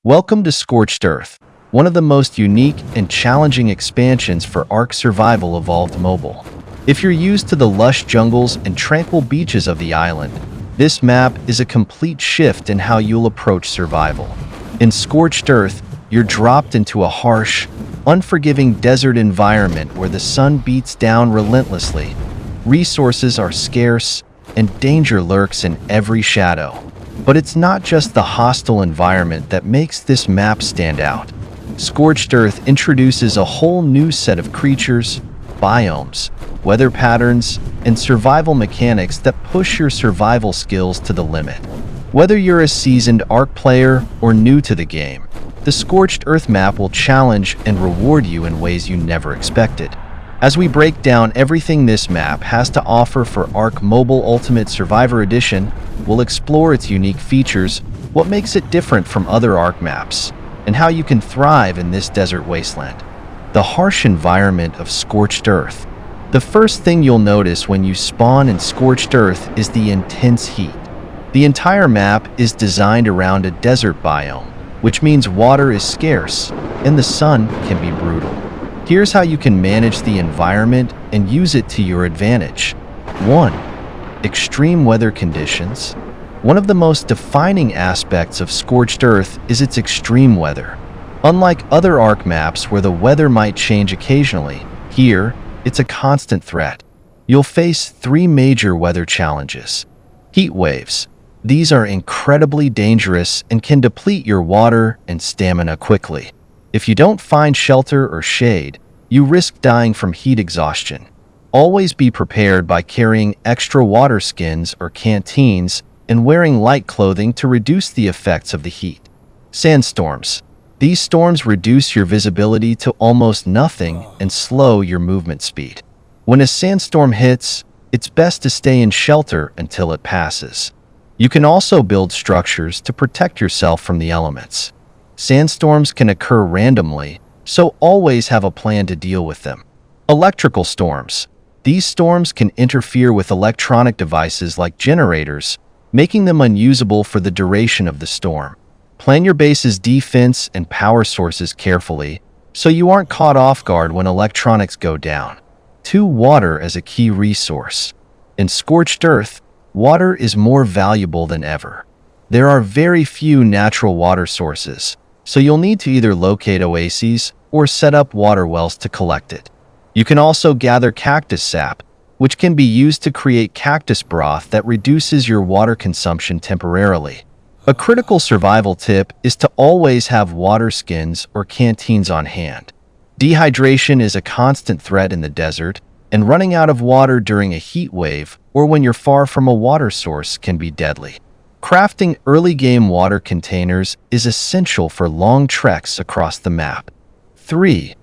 Welcome to Scorched Earth, one of the most unique and challenging expansions for ARK Survival Evolved Mobile. If you're used to the lush jungles and tranquil beaches of the island, this map is a complete shift in how you'll approach survival. In Scorched Earth, you're dropped into a harsh, unforgiving desert environment where the sun beats down relentlessly. Resources are scarce, and danger lurks in every shadow. But it's not just the hostile environment that makes this map stand out. Scorched Earth introduces a whole new set of creatures, biomes, weather patterns, and survival mechanics that push your survival skills to the limit. Whether you're a seasoned ARK player or new to the game, the Scorched Earth map will challenge and reward you in ways you never expected. As we break down everything this map has to offer for ARK Mobile Ultimate Survivor Edition, we'll explore its unique features, what makes it different from other ARK maps, and how you can thrive in this desert wasteland. The harsh environment of Scorched Earth. The first thing you'll notice when you spawn in Scorched Earth is the intense heat. The entire map is designed around a desert biome, which means water is scarce, and the sun can be brutal. Here's how you can manage the environment and use it to your advantage. 1. Extreme weather conditions. One of the most defining aspects of Scorched Earth is its extreme weather. Unlike other ARK maps where the weather might change occasionally, here, it's a constant threat. You'll face 3 major weather challenges. Heat waves. These are incredibly dangerous and can deplete your water and stamina quickly. If you don't find shelter or shade, you risk dying from heat exhaustion. Always be prepared by carrying extra water skins or canteens and wearing light clothing to reduce the effects of the heat. Sandstorms. These storms reduce your visibility to almost nothing and slow your movement speed. When a sandstorm hits, it's best to stay in shelter until it passes. You can also build structures to protect yourself from the elements. Sandstorms can occur randomly, so always have a plan to deal with them. Electrical storms. These storms can interfere with electronic devices like generators, making them unusable for the duration of the storm. Plan your base's defense and power sources carefully, so you aren't caught off guard when electronics go down. 2. Water as a key resource. In Scorched Earth, water is more valuable than ever. There are very few natural water sources, so you'll need to either locate oases or set up water wells to collect it. You can also gather cactus sap, which can be used to create cactus broth that reduces your water consumption temporarily. A critical survival tip is to always have water skins or canteens on hand. Dehydration is a constant threat in the desert, and running out of water during a heat wave or when you're far from a water source can be deadly. Crafting early-game water containers is essential for long treks across the map. 3.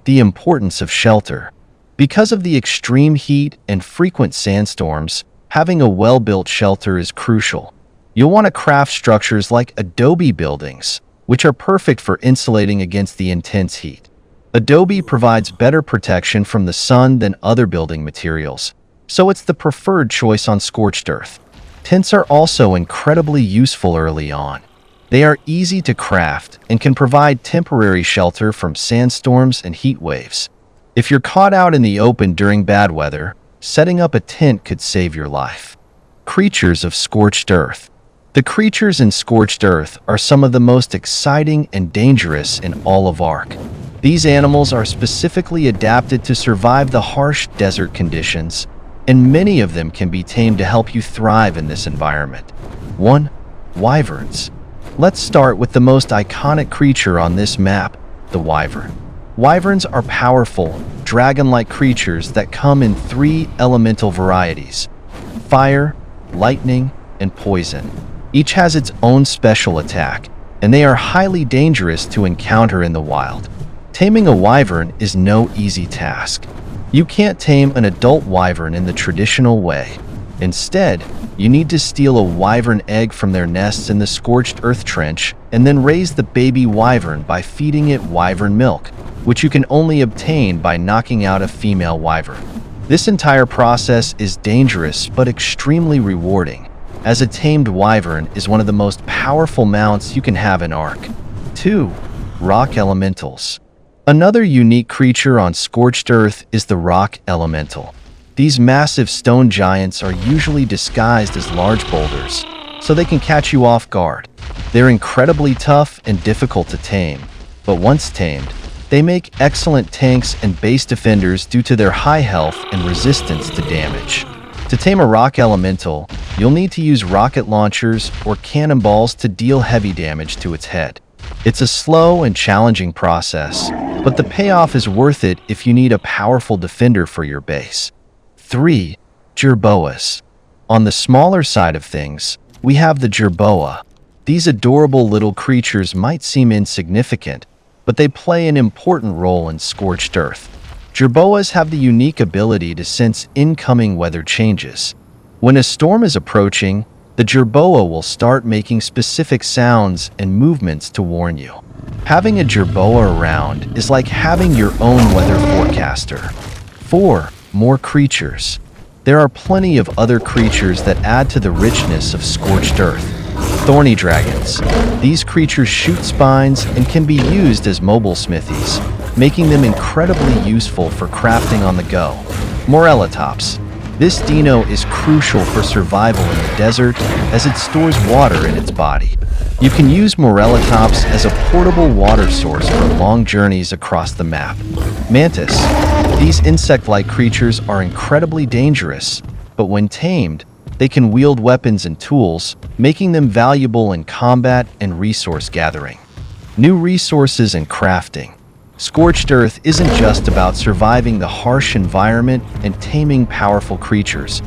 The importance of shelter. Because of the extreme heat and frequent sandstorms, having a well-built shelter is crucial. You'll want to craft structures like adobe buildings, which are perfect for insulating against the intense heat. Adobe provides better protection from the sun than other building materials, so it's the preferred choice on Scorched Earth. Tents are also incredibly useful early on. They are easy to craft and can provide temporary shelter from sandstorms and heat waves. If you're caught out in the open during bad weather, setting up a tent could save your life. Creatures of Scorched Earth. The creatures in Scorched Earth are some of the most exciting and dangerous in all of ARK. These animals are specifically adapted to survive the harsh desert conditions, and many of them can be tamed to help you thrive in this environment. 1. Wyverns. Let's start with the most iconic creature on this map, the wyvern. Wyverns are powerful, dragon-like creatures that come in 3 elemental varieties: fire, lightning, and poison. Each has its own special attack, and they are highly dangerous to encounter in the wild. Taming a wyvern is no easy task. You can't tame an adult wyvern in the traditional way. Instead, you need to steal a wyvern egg from their nests in the Scorched Earth trench and then raise the baby wyvern by feeding it wyvern milk, which you can only obtain by knocking out a female wyvern. This entire process is dangerous but extremely rewarding, as a tamed wyvern is one of the most powerful mounts you can have in ARK. 2. Rock Elementals. Another unique creature on Scorched Earth is the Rock Elemental. These massive stone giants are usually disguised as large boulders, so they can catch you off guard. They're incredibly tough and difficult to tame, but once tamed, they make excellent tanks and base defenders due to their high health and resistance to damage. To tame a rock elemental, you'll need to use rocket launchers or cannonballs to deal heavy damage to its head. It's a slow and challenging process, but the payoff is worth it if you need a powerful defender for your base. 3. Jerboas. On the smaller side of things, we have the jerboa. These adorable little creatures might seem insignificant, but they play an important role in Scorched Earth. Jerboas have the unique ability to sense incoming weather changes. When a storm is approaching, the jerboa will start making specific sounds and movements to warn you. Having a jerboa around is like having your own weather forecaster. 4. More creatures. There are plenty of other creatures that add to the richness of Scorched Earth. Thorny dragons. These creatures shoot spines and can be used as mobile smithies, making them incredibly useful for crafting on the go. Morellatops. This dino is crucial for survival in the desert as it stores water in its body. You can use Morellatops as a portable water source for long journeys across the map. Mantis. These insect-like creatures are incredibly dangerous, but when tamed, they can wield weapons and tools, making them valuable in combat and resource gathering. New resources and crafting. Scorched Earth isn't just about surviving the harsh environment and taming powerful creatures.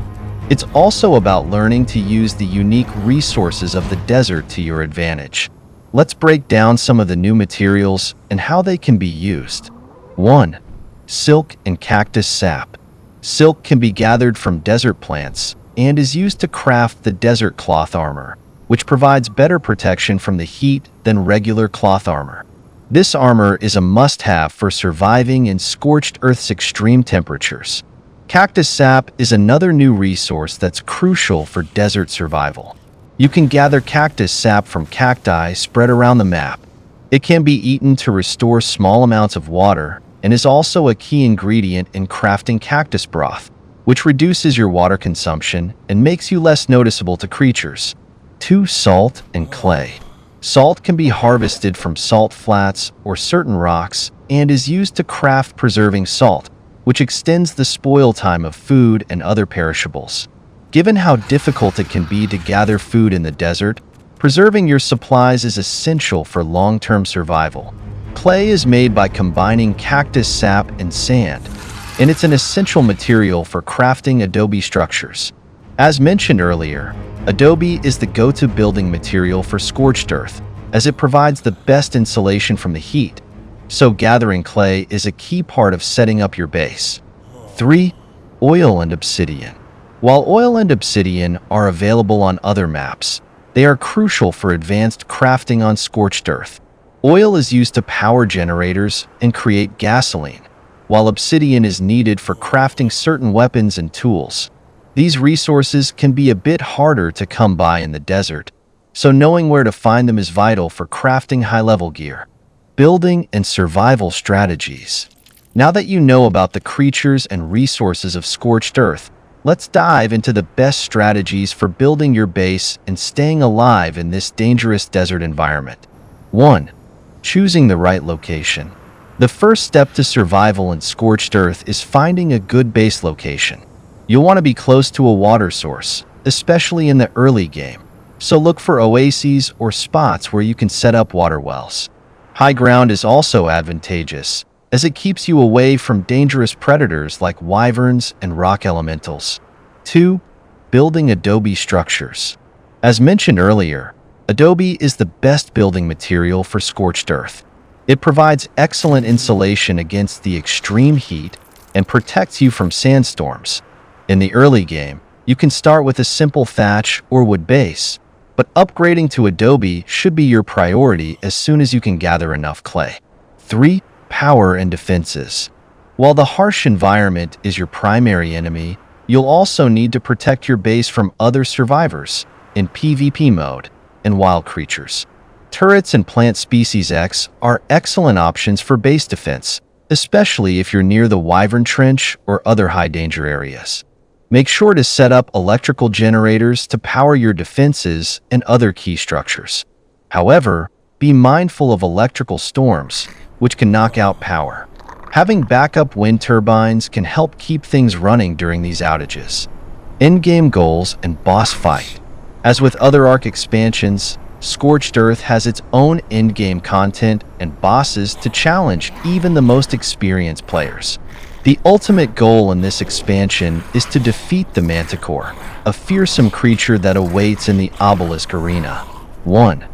It's also about learning to use the unique resources of the desert to your advantage. Let's break down some of the new materials and how they can be used. 1. Silk and cactus sap. Silk can be gathered from desert plants and is used to craft the desert cloth armor, which provides better protection from the heat than regular cloth armor. This armor is a must-have for surviving in Scorched Earth's extreme temperatures. Cactus sap is another new resource that's crucial for desert survival. You can gather cactus sap from cacti spread around the map. It can be eaten to restore small amounts of water and is also a key ingredient in crafting cactus broth, which reduces your water consumption and makes you less noticeable to creatures. 2. Salt and clay. Salt can be harvested from salt flats or certain rocks and is used to craft preserving salt, which extends the spoil time of food and other perishables. Given how difficult it can be to gather food in the desert, preserving your supplies is essential for long-term survival. Clay is made by combining cactus sap and sand, and it's an essential material for crafting adobe structures. As mentioned earlier, adobe is the go-to building material for Scorched Earth, as it provides the best insulation from the heat, so gathering clay is a key part of setting up your base. 3. Oil and obsidian. While oil and obsidian are available on other maps, they are crucial for advanced crafting on Scorched Earth. Oil is used to power generators and create gasoline, while obsidian is needed for crafting certain weapons and tools. These resources can be a bit harder to come by in the desert, so knowing where to find them is vital for crafting high-level gear. Building and survival strategies. Now that you know about the creatures and resources of Scorched Earth, let's dive into the best strategies for building your base and staying alive in this dangerous desert environment. 1. Choosing the right location. The first step to survival in Scorched Earth is finding a good base location. You'll want to be close to a water source, especially in the early game, so look for oases or spots where you can set up water wells. High ground is also advantageous, as it keeps you away from dangerous predators like wyverns and rock elementals. 2. Building adobe structures. As mentioned earlier, adobe is the best building material for Scorched Earth. It provides excellent insulation against the extreme heat and protects you from sandstorms. In the early game, you can start with a simple thatch or wood base, but upgrading to adobe should be your priority as soon as you can gather enough clay. 3. Power and defenses. While the harsh environment is your primary enemy, you'll also need to protect your base from other survivors in PvP mode and wild creatures. Turrets and Plant Species X are excellent options for base defense, especially if you're near the Wyvern Trench or other high-danger areas. Make sure to set up electrical generators to power your defenses and other key structures. However, be mindful of electrical storms, which can knock out power. Having backup wind turbines can help keep things running during these outages. Endgame goals and boss fight. As with other ARK expansions, Scorched Earth has its own endgame content and bosses to challenge even the most experienced players. The ultimate goal in this expansion is to defeat the Manticore, a fearsome creature that awaits in the Obelisk Arena. 1.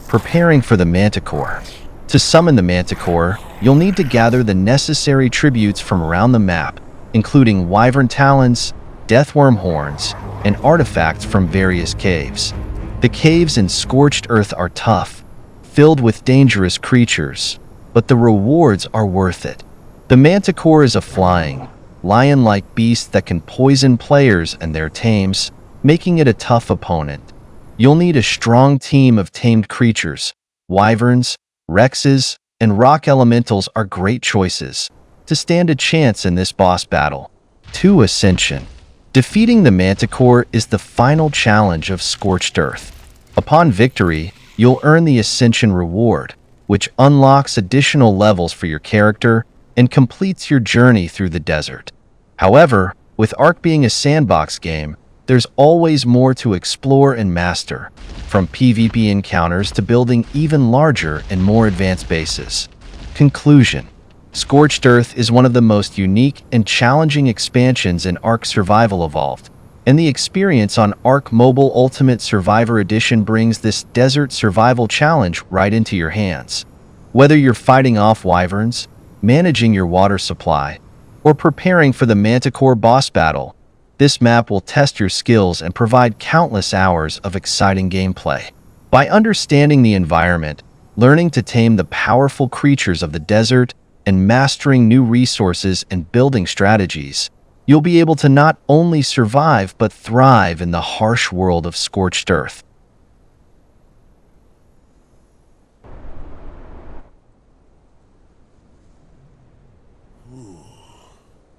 Preparing for the Manticore. To summon the Manticore, you'll need to gather the necessary tributes from around the map, including Wyvern Talons, Deathworm Horns, and artifacts from various caves. The caves in Scorched Earth are tough, filled with dangerous creatures, but the rewards are worth it. The Manticore is a flying, lion-like beast that can poison players and their tames, making it a tough opponent. You'll need a strong team of tamed creatures. Wyverns, Rexes, and rock elementals are great choices to stand a chance in this boss battle. 2. Ascension. Defeating the Manticore is the final challenge of Scorched Earth. Upon victory, you'll earn the Ascension reward, which unlocks additional levels for your character and completes your journey through the desert. However, with ARK being a sandbox game, there's always more to explore and master, from PvP encounters to building even larger and more advanced bases. Conclusion. Scorched Earth is one of the most unique and challenging expansions in ARK Survival Evolved, and the experience on ARK Mobile Ultimate Survivor Edition brings this desert survival challenge right into your hands. Whether you're fighting off wyverns, managing your water supply, or preparing for the Manticore boss battle, this map will test your skills and provide countless hours of exciting gameplay. By understanding the environment, learning to tame the powerful creatures of the desert, and mastering new resources and building strategies, you'll be able to not only survive but thrive in the harsh world of Scorched Earth.